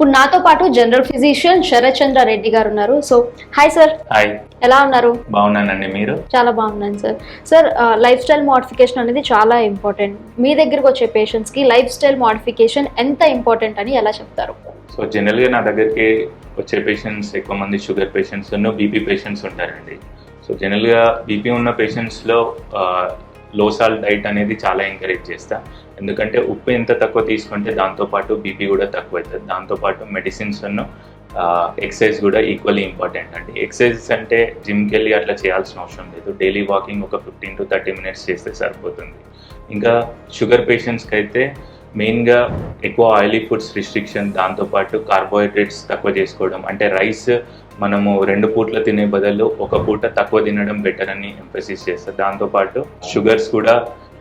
ఇప్పుడు నాతో పాటు జనరల్ ఫిజిషియన్ శరత్ చంద్ర రెడ్డి గారు ఉన్నారు. So hi sir. హాయ్, ఎలా ఉన్నారు? బాగున్నానండి. మీరు? చాలా బాగున్నాను sir. Sir, life style modification అనేది చాలా ఇంపార్టెంట్. మీ దగ్గరకు వచ్చే పేషెంట్స్ కి లైఫ్ స్టైల్ మోడిఫికేషన్ ఎంత ఇంపార్టెంట్ అని ఎలా చెప్తారు? సో జనరల్గా నా దగ్గరికి వచ్చే పేషెంట్స్ ఎక్కువ మంది షుగర్ పేషెంట్స్ బీపీ పేషెంట్స్ ఉంటారండి. సో జనరల్గా బీపీ ఉన్న పేషెంట్స్లో లో సాల్ట్ డైట్ అనేది చాలా ఎంకరేజ్ చేస్తా. ఎందుకంటే ఉప్పు ఎంత తక్కువ తీసుకుంటే దాంతోపాటు బీపీ కూడా తక్కువ అవుతుంది. దాంతోపాటు మెడిసిన్స్ ఎక్సర్సైజ్ కూడా ఈక్వల్లీ ఇంపార్టెంట్ అండి. ఎక్సర్సైజ్ అంటే జిమ్కి వెళ్ళి అట్లా చేయాల్సిన అవసరం లేదు. డైలీ వాకింగ్ ఒక 15 to 30 minutes చేస్తే సరిపోతుంది. ఇంకా షుగర్ పేషెంట్స్కి అయితే మెయిన్గా ఎక్కువ ఆయిలీ ఫుడ్స్ రిస్ట్రిక్షన్, దాంతోపాటు కార్బోహైడ్రేట్స్ తక్కువ చేసుకోవడం. అంటే రైస్ మనము 2 పూట్ల తినే బదులు 1 పూట తక్కువ తినడం బెటర్ అని ఎంఫసిస్ చేస్తారు. దాంతోపాటు షుగర్స్ కూడా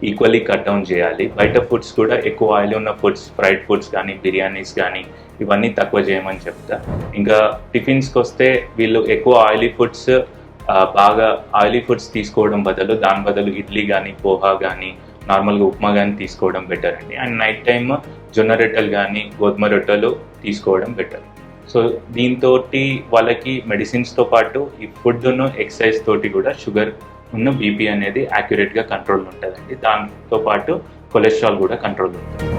ఈక్వల్లీ కట్ డౌన్ చేయాలి. బయట ఫుడ్స్ కూడా ఎక్కువ ఆయిల్ ఉన్న ఫుడ్స్, ఫ్రైడ్ ఫుడ్స్ కానీ బిర్యానీస్ కానీ ఇవన్నీ తక్కువ చేయమని చెప్తా. ఇంకా టిఫిన్స్కి వస్తే వీళ్ళు ఎక్కువ ఆయిలీ ఫుడ్స్ బాగా ఆయిలీ ఫుడ్స్ తీసుకోవడం బదులు దాని బదులు ఇడ్లీ కానీ పోహా కానీ నార్మల్గా ఉప్మా కానీ తీసుకోవడం బెటర్ అండి. అండ్ నైట్ టైమ్ జొన్న రొట్టెలు కానీ గోధుమ రొట్టెలు తీసుకోవడం బెటర్. సో దీంతో వాళ్ళకి మెడిసిన్స్తో పాటు ఈ ఫుడ్ను ఎక్సర్సైజ్ తోటి కూడా షుగర్ బీపీ అనేది యాక్యురేట్గా కంట్రోల్ ఉంటుందండి. దాంతో పాటు కొలెస్ట్రాల్ కూడా కంట్రోల్ ఉంటుంది.